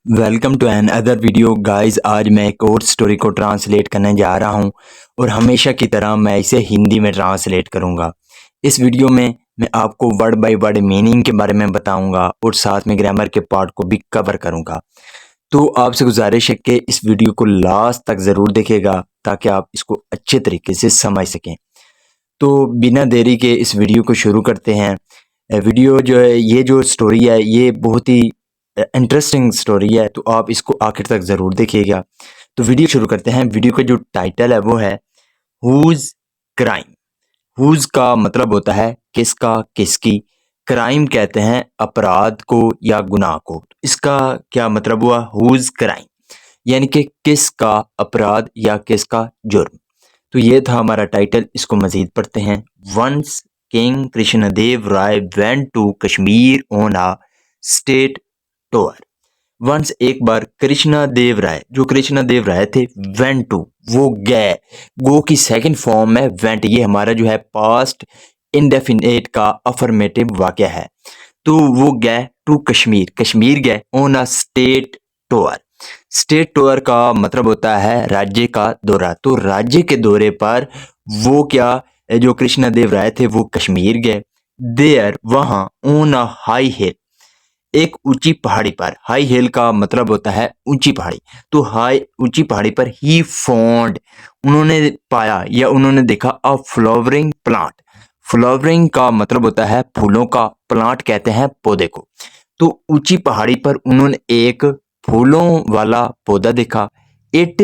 Welcome to another video guys. आज मैं एक और स्टोरी को ट्रांसलेट करने जा रहा हूं और हमेशा की तरह मैं इसे हिंदी में ट्रांसलेट करूंगा। इस वीडियो में मैं आपको वर्ड बाय वर्ड मीनिंग के बारे में बताऊंगा और साथ में ग्रामर के पार्ट को भी कवर करूंगा। तो आपसे गुजारिश है कि इस वीडियो को लास्ट तक ज़रूर देखेगा ताकि आप इसको अच्छे तरीके से समझ सकें। तो बिना देरी के इस वीडियो को शुरू करते हैं। वीडियो जो है, ये जो स्टोरी है ये बहुत ही इंटरेस्टिंग स्टोरी है, तो आप इसको आखिर तक ज़रूर देखिएगा। तो वीडियो शुरू करते हैं। वीडियो का जो टाइटल है वो है हुज क्राइम। हुज का मतलब होता है किसका, किसकी। क्राइम कहते हैं अपराध को या गुनाह को। इसका क्या मतलब हुआ, हुज क्राइम यानी कि किसका अपराध या किसका जुर्म। तो ये था हमारा टाइटल। इसको मजीद पढ़ते हैं। Once king Krishnadeva Raya went to Kashmir on a state tour. Once एक बार कृष्णा देव राय, जो कृष्णा देव राय थे, वेंट टू वो गए। गो की सेकंड फॉर्म है वेंट। ये हमारा जो है पास्ट इंडेफिनेट का अफर्मेटिव वाक्य है। तो वो गए टू कश्मीर, कश्मीर गए on a state tour. State tour का मतलब होता है राज्य का दौरा। तो राज्य के दौरे पर वो क्या, जो कृष्णा देव राय थे वो कश्मीर गए। देयर वहां, ऑन अ हाई हिल, एक ऊंची पहाड़ी पर। हाई हिल का मतलब होता है ऊंची पहाड़ी। तो हाई ऊंची पहाड़ी पर ही फाउंड, उन्होंने पाया या उन्होंने देखा अ फ्लावरिंग प्लांट। फ्लावरिंग का मतलब होता है फूलों का, प्लांट कहते हैं पौधे को। तो ऊंची पहाड़ी पर उन्होंने एक फूलों वाला पौधा देखा। It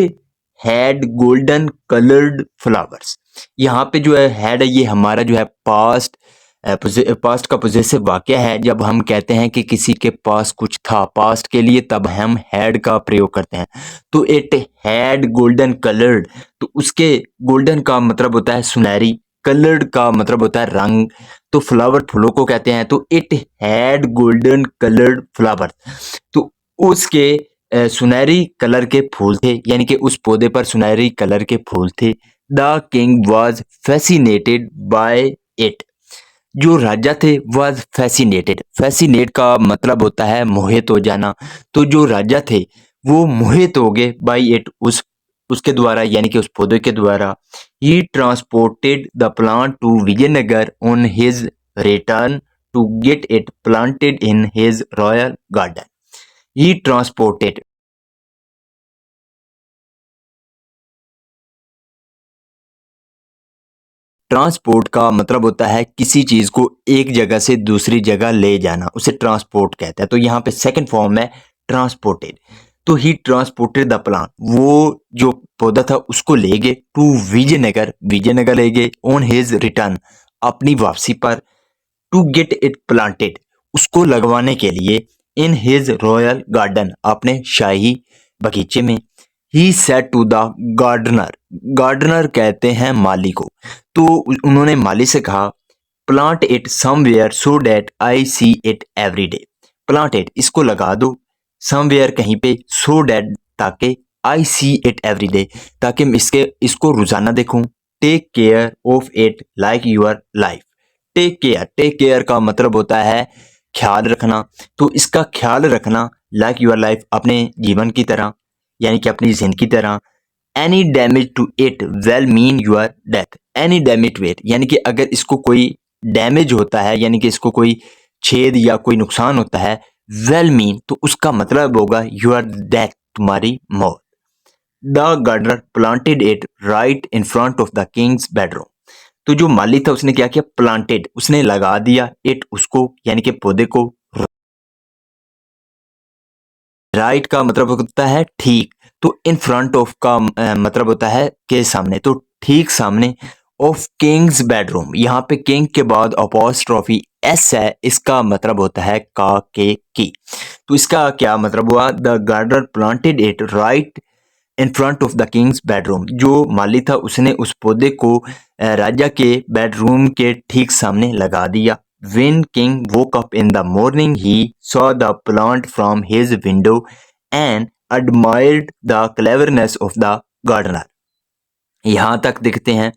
had golden coloured flowers. यहाँ पे जो है हैड है, ये हमारा जो है पास्ट पास्ट का पोजेसिव वाक्य है। जब हम कहते हैं कि किसी के पास कुछ था पास्ट के लिए, तब हम हैड का प्रयोग करते हैं। तो इट हैड गोल्डन कलर्ड, तो उसके गोल्डन का मतलब होता है सुनहरी, कलर्ड का मतलब होता है रंग। तो फ्लावर फूलों को कहते हैं। तो it had golden coloured flower, तो उसके सुनहरी कलर के फूल थे, यानी कि उस पौधे पर सुनहरी कलर के फूल थे। The king was fascinated by it, जो राजा थे वॉज फैसिनेटेड। फैसिनेट का मतलब होता है मोहित हो जाना। तो जो राजा थे वो मोहित हो गए बाई इट, उसके द्वारा, यानी कि उस पौधे के द्वारा। He transported the plant to Vijayanagar on his return to get it planted in his royal garden. He transported, transport का मतलब होता है किसी चीज को एक जगह से दूसरी जगह ले जाना, उसे ट्रांसपोर्ट कहते हैं। तो यहाँ पे सेकंड फॉर्म है ट्रांसपोर्टेड। तो ही ट्रांसपोर्टेड द प्लांट, वो जो पौधा था उसको ले गए टू विजयनगर, विजयनगर ले गए ऑन हिज रिटर्न, अपनी वापसी पर। टू गेट इट प्लांटेड, उसको लगवाने के लिए। इन हिज रॉयल गार्डन, अपने शाही बगीचे में। He said to the gardener, gardener कहते हैं माली को। तो उन्होंने माली से कहा plant it somewhere so that I see it every day. Plant it, इसको लगा दो, समवेयर कहीं पे, सो डैट ताकि, I see it every day ताकि मैं इसको रोजाना देखूं। Take care of it like your life. Take care, take care का मतलब होता है ख्याल रखना। तो इसका ख्याल रखना लाइक यूर लाइफ, अपने जीवन की तरह, यानी कि अपनी जिंदगी की तरह। Any damage to it will mean your death. Any damage to it यानी कि अगर इसको कोई डैमेज होता है, यानी कि इसको कोई छेद या कोई नुकसान होता है, वेल मीन तो उसका मतलब होगा यूर डेथ, तुम्हारी मौत। The gardener planted it right in front of the king's bedroom. तो जो माली था उसने क्या किया, प्लांटेड, उसने लगा दिया, इट उसको, यानी कि पौधे को। राइट का मतलब होता है ठीक। तो इन फ्रंट ऑफ का मतलब होता है के सामने, तो ठीक सामने। ऑफ किंग्स बेडरूम, यहाँ पे किंग के बाद अपॉस्ट्रोफी एस है, इसका मतलब होता है का के की। तो इसका क्या मतलब हुआ, the gardener planted it right in front of the king's bedroom. जो माली था उसने उस पौधे को राजा के बेडरूम के ठीक सामने लगा दिया। When King woke up in the morning, he saw the plant from his window and admired the cleverness of the gardener. यहाँ तक देखते हैं।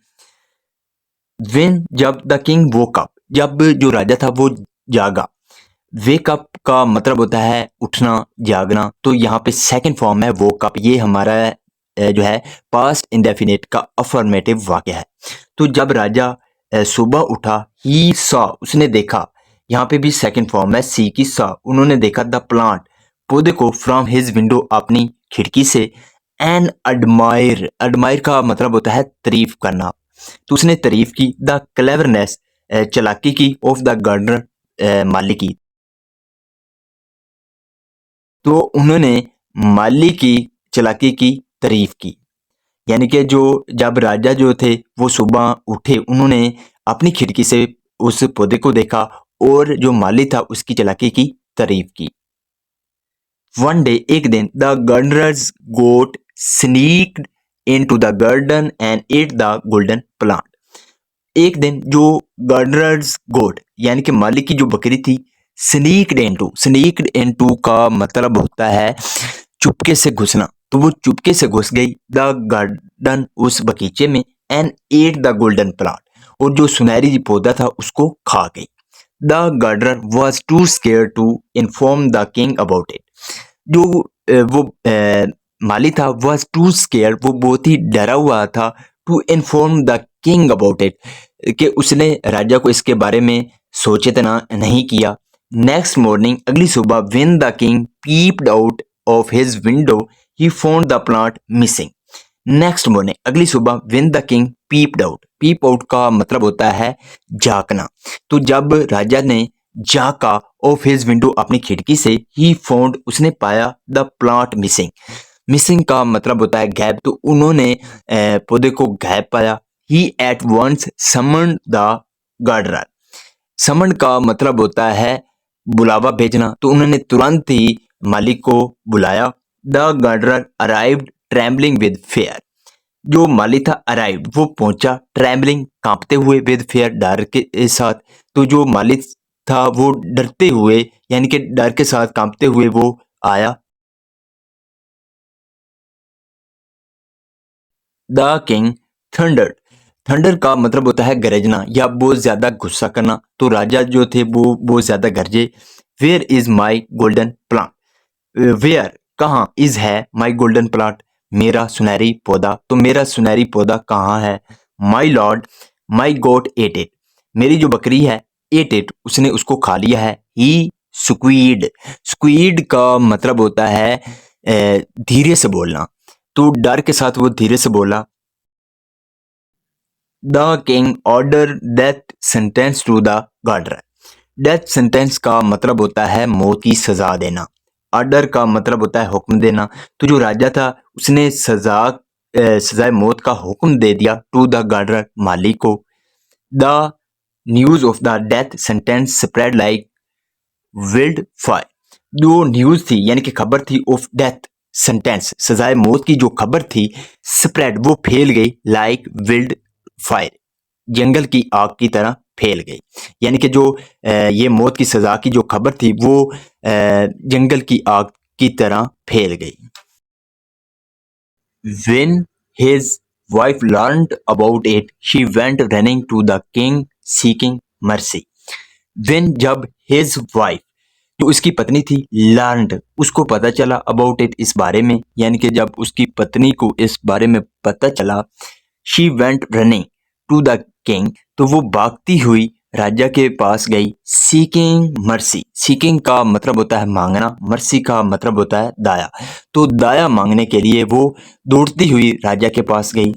When, जब द किंग woke up, जब जो राजा था वो जागा। वेक अप का मतलब होता है उठना, जागना। तो यहाँ पे सेकंड फॉर्म है वोक अप। ये हमारा जो है पास्ट इंडेफिनिट का अफर्मेटिव वाक्य है। तो जब राजा सुबह उठा, ही सॉ, उसने देखा। यहाँ पे भी सेकंड फॉर्म है सी की सॉ। उन्होंने देखा द प्लांट, पौधे को, फ्रॉम हिज विंडो, अपनी खिड़की से। एन अडमायर, अडमायर का मतलब होता है तारीफ करना। तो उसने तारीफ की द क्लेवरनेस, चालाकी की, ऑफ द गार्डनर, माली की। तो उन्होंने माली की चालाकी की तारीफ की। यानी कि जो जब राजा जो थे वो सुबह उठे, उन्होंने अपनी खिड़की से उस पौधे को देखा और जो माली था उसकी चालाकी की तारीफ की। वन डे, एक दिन, the gardener's goat sneaked into the garden and ate the golden plant. एक दिन जो गार्डनर्स गोट यानी कि मालिक की जो बकरी थी, स्नीक्ड इनटू का मतलब होता है चुपके से घुसना। तो वो चुपके से घुस गई द गार्डन, उस बगीचे में, and ate the golden plant, और जो सुनहरी पौधा था उसको खा गई। The gardener was too scare to inform the king about it. जो वो माली था, वॉज टू स्केयर, वो बहुत ही डरा हुआ था, to inform the king about it, कि उसने राजा को इसके बारे में सूचित नहीं किया। नेक्स्ट मॉर्निंग, अगली सुबह, when the king peeped out of his window, he found the plant missing. Next morning, अगली सुबह, when the king peeped out, peep out का मतलब होता है झांकना। तो जब राजा ने झांका ऑफ हिज विंडो, अपनी खिड़की से, ही फाउंड, उसने पाया द प्लांट मिसिंग। मिसिंग का मतलब होता है गायब। तो उन्होंने पौधे को गायब पाया। He at once summoned the gardener. Summon का मतलब होता है बुलावा भेजना। तो उन्होंने तुरंत ही मालिक को बुलाया। The gardener arrived trembling with fear. जो माली था अराइव्ड, वो पहुंचा, ट्रैम्बलिंग, कांपते हुए, विद फेयर, डर के साथ। तो जो मालिक था वो डरते हुए यानी कि डर के साथ कांपते हुए वो आया। The king thundered. थंडर का मतलब होता है गरजना या बहुत ज्यादा गुस्सा करना। तो राजा जो थे वो बहुत ज्यादा गरजे। Where is my golden plant, where कहाँ, इज है, माई गोल्डन प्लांट, मेरा सुनहरी पौधा। तो मेरा सुनहरी पौधा कहाँ है। My lord, my goat ate it, मेरी जो बकरी है, एट इट, उसने उसको खा लिया है। ही स्क्वीड, स्क्वीड का मतलब होता है धीरे से बोलना। तो डर के साथ वो धीरे से बोला। The king order death sentence to the gardener. Death sentence का मतलब होता है मौत की सजा देना। ऑर्डर का मतलब होता है हुक्म देना। तो जो राजा था उसने सजाए मौत का हुक्म दे दिया टू द गार्डनर, माली को। The news of the death sentence spread like wild fire. जो न्यूज थी यानी कि खबर थी, ऑफ डेथ सेंटेंस, सजाए मौत की जो खबर थी, स्प्रेड, वो फैल गई, लाइक विल्ड फायर, जंगल की आग की तरह फैल गई। यानी कि जो ये मौत की सजा की जो खबर थी वो जंगल की आग की तरह फैल गई। When his wife learned about it, she went running to the king seeking mercy. When जब his wife, जो उसकी पत्नी थी, learned, उसको पता चला, about it, इस बारे में, यानी कि जब उसकी पत्नी को इस बारे में पता चला, she went running to the king, तो वो भागती हुई राजा के पास गई। सीकिंग मर्सी, सीकिंग का मतलब होता है मांगना, मर्सी का मतलब होता है दया। तो दया मांगने के लिए वो दौड़ती हुई राजा के पास गई।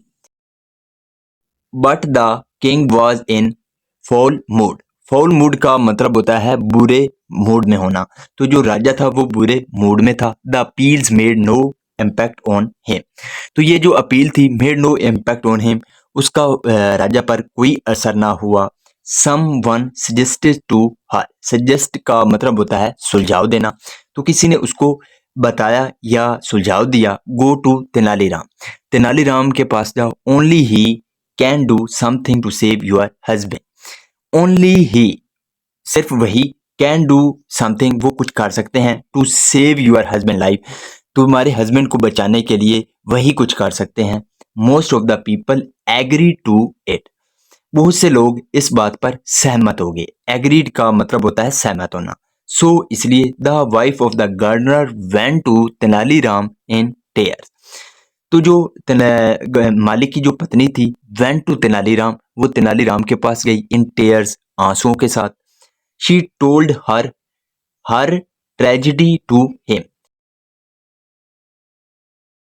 But the king was in foul mood. Foul mood का मतलब होता है बुरे मूड में होना। तो जो राजा था वो बुरे मूड में था। The appeals made no impact on him. तो ये जो अपील थी, made no impact on him, उसका राजा पर कोई असर ना हुआ। Someone suggested to her. Suggest का मतलब होता है सुझाव देना। तो किसी ने उसको बताया या सुझाव दिया। गो टू तेनालीराम, तेनालीराम के पास जाओ। Only he can do something to save your husband. Only he, सिर्फ वही, कैन डू समथिंग, वो कुछ कर सकते हैं, to save your husband life, तुम्हारे हस्बैंड को बचाने के लिए वही कुछ कर सकते हैं। Most of the people agree to it. बहुत से लोग इस बात पर सहमत हो गए। एग्रीड का मतलब होता है सहमत होना। सो इसलिए the wife of the gardener went to Tenaliram in tears. तो जो मालिक की जो पत्नी थी वेंट टू तेनालीराम, वो तेनालीराम के पास गई इन टेयर्स, आंसुओं के साथ। She told her her tragedy to him.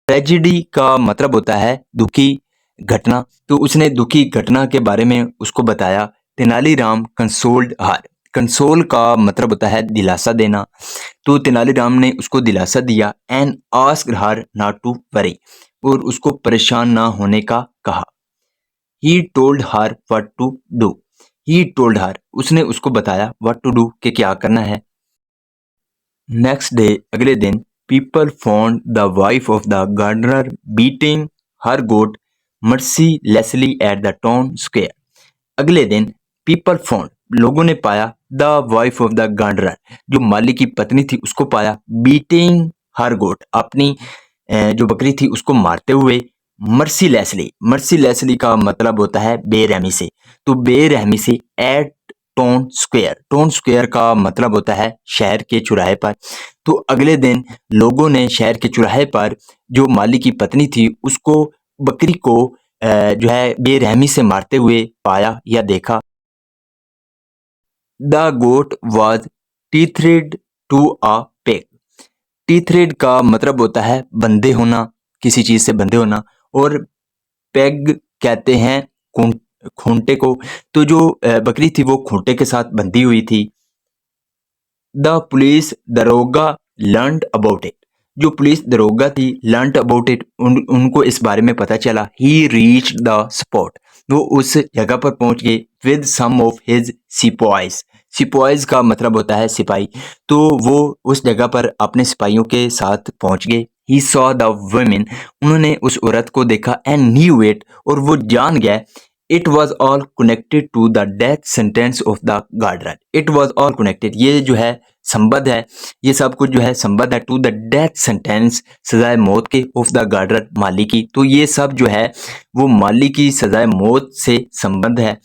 Tragedy का मतलब होता है दुखी घटना, तो उसने दुखी घटना के बारे में उसको बताया। तेनालीराम कंसोल्ड हर। कंसोल का मतलब होता है दिलासा देना, तो तेनालीराम ने उसको दिलासा दिया। And asked her not to worry, और उसको परेशान ना होने का कहा। He told her what to do. He told her, उसने उसको बताया व्हाट टू डू, कि क्या करना है। नेक्स्ट डे, अगले दिन, people found the wife of the gardener beating her goat mercilessly at the town square. अगले दिन पीपल फाउंड, लोगों ने पाया, the wife of the gardener, जो माली की पत्नी थी उसको पाया, बीटिंग हर गोट, अपनी जो बकरी थी उसको मारते हुए, मर्सीलेसली। मर्सीलेसली का मतलब होता है बेरहमी से, तो बेरहमी से at town square. Town square का मतलब होता है शहर के चौराहे पर। तो अगले दिन लोगों ने शहर के चौराहे पर जो माली की पत्नी थी उसको, बकरी को जो है बेरहमी से मारते हुए पाया या देखा। The goat was tethered to a peg. Tethered का मतलब होता है बंधे होना, किसी चीज से बंधे होना, और पेग कहते हैं खूंटे को। तो जो बकरी थी वो खूंटे के साथ बंधी हुई थी। द पुलिस दरोगा लर्नड अबाउट इट। जो पुलिस दरोगा थी लर्नड अबाउट इट, उनको इस बारे में पता चला। ही रीच द स्पॉट, वो उस जगह पर पहुंच गए। With some of his sepoys. Sepoys का मतलब होता है सिपाही, तो वो उस जगह पर अपने सिपाहियों के साथ पहुंच गए। ही सॉ द वुमेन, उन्होंने उस औरत को देखा। एंड न्यू इट, और वो जान गया। It was all connected to the death sentence of the gardener. It was all connected, ये जो है संबद्ध है, ये सब कुछ जो है संबद्ध है टू द डेथ सेंटेंस, सजाए मौत के, ऑफ द गार्डनर, माली की। तो ये सब जो है वो माली की सजाए मौत से संबंध है।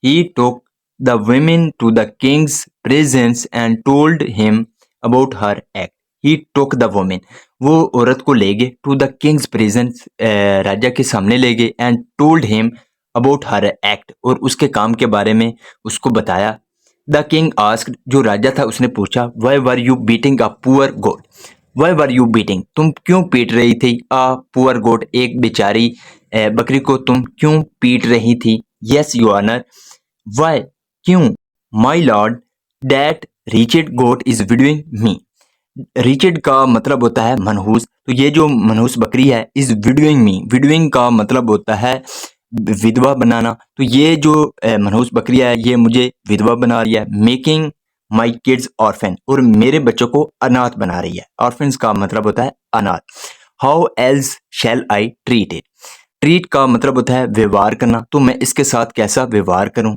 He took the women to the king's presence and told him about her act. He took the woman, वो औरत को ले गए to the king's presence, राजा के सामने ले गए, and told him about her act, और उसके काम के बारे में उसको बताया। The king asked, जो राजा था उसने पूछा, why were you beating a poor goat? Why were you beating, तुम क्यों पीट रही थी? a poor goat, एक बेचारी बकरी को तुम क्यों पीट रही थी? Yes your honor, वाई, क्यों? My lord, that wretched goat is widowing me. Wretched का मतलब होता है मनहूस, तो ये जो मनहूस बकरी है इज विडोइंग मी। विडोइंग का मतलब होता है विधवा बनाना, तो ये जो मनहूस बकरी है ये मुझे विधवा बना रही है। मेकिंग माई किड्स ऑर्फन, और मेरे बच्चों को अनाथ बना रही है। ऑर्फन्स का मतलब होता है अनाथ। How else shall I treat it. Treat का मतलब होता है व्यवहार करना, तो मैं इसके साथ कैसा व्यवहार करूं।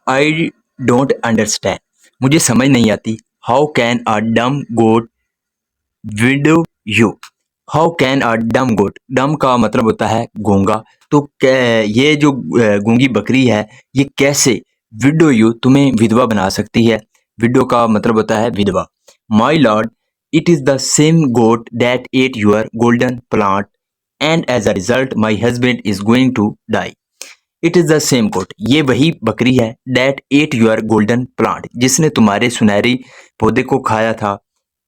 आई डोंट अंडरस्टैंड, मुझे समझ नहीं आती। How can a dumb goat widow you. How can a dumb goat, डम का मतलब होता है गूंगा, तो ये जो गूंगी बकरी है ये कैसे विडो यू, तुम्हें विधवा बना सकती है। विडो का मतलब होता है विधवा। My lord, it is the same goat that ate your golden plant and as a result my husband is going to die. It is the same goat, ये वही बकरी है, that ate your golden plant, जिसने तुम्हारे सुनहरी पौधे को खाया था।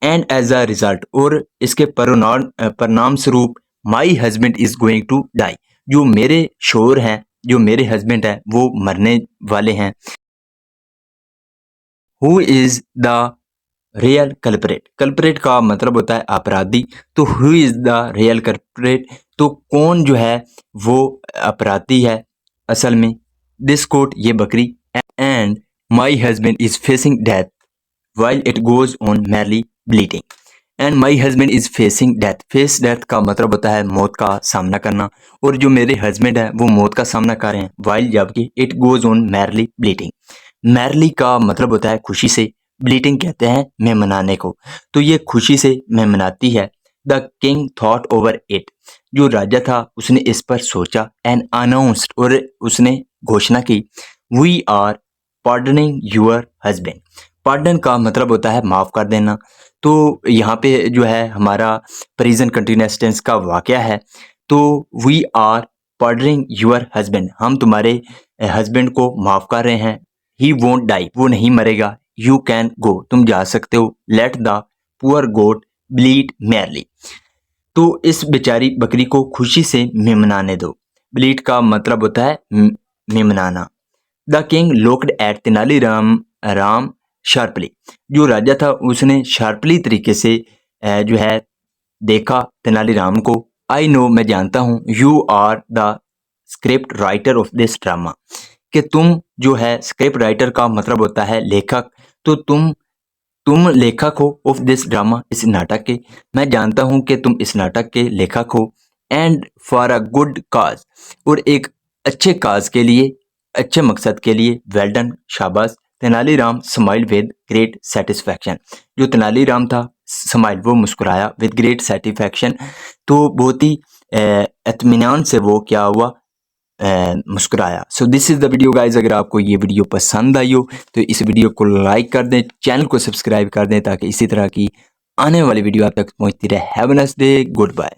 एंड एज अ रिजल्ट, और इसके परिणाम स्वरूप, my husband is going to die, जो मेरे शोहर हैं, जो मेरे हस्बैंड हैं वो मरने वाले हैं। Who is the real culprit. Culprit का मतलब होता है अपराधी, तो who is the real culprit, तो कौन जो है वो अपराधी है असल में। दिस कोट, ये बकरी, and my husband is facing death while it goes on merely bleeding. And my husband is facing death, face death का मतलब होता है मौत का सामना करना, और जो मेरे हस्बैंड है वो मौत का सामना कर रहे हैं, वाइल जबकि it goes on merely bleeding. Merely का मतलब होता है खुशी से, ब्लीटिंग कहते हैं मैं मनाने को, तो ये खुशी से मैं मनाती है। The king thought over it, जो राजा था उसने इस पर सोचा। एंड अनाउंस्ड, और उसने घोषणा की। We are pardoning your husband. Pardon का मतलब होता है माफ़ कर देना। तो यहाँ पे जो है हमारा प्रेजेंट कंटिन्यूअस टेंस का वाक़या है। तो we are pardoning your husband, हम तुम्हारे हस्बैंड को माफ़ कर रहे हैं। ही वोंट डाई, वो नहीं मरेगा। यू कैन गो, तुम जा सकते हो। Let the poor goat bleed merely, तो इस बेचारी बकरी को खुशी से मेमनाने दो। ब्लीड का मतलब होता है मेमनाना। The king looked at Tenaliram Ram sharply, जो राजा था उसने शार्पली तरीके से जो है देखा तेनालीराम को। आई नो, मैं जानता हूँ। You are the script writer of this drama, कि तुम जो है स्क्रिप्ट राइटर का मतलब होता है लेखक, तो तुम लेखक हो ऑफ दिस ड्रामा, इस नाटक के। मैं जानता हूँ कि तुम इस नाटक के लेखक हो। एंड फॉर अ गुड काज, और एक अच्छे काज के लिए, अच्छे मकसद के लिए। वेल डन, शाबाश। Tenaliram smile with great satisfaction, जो तेनालीराम था स्माइल, वो मुस्कुराया, विद ग्रेट सेटिस्फैक्शन, तो बहुत ही इत्मीनान से वो क्या हुआ, मुस्कुराया। So this is the video guys. अगर आपको ये वीडियो पसंद आई हो तो इस वीडियो को लाइक कर दें, चैनल को सब्सक्राइब कर दें, ताकि इसी तरह की आने वाली वीडियो आप तक पहुंचती रहे। Have a nice day, good bye.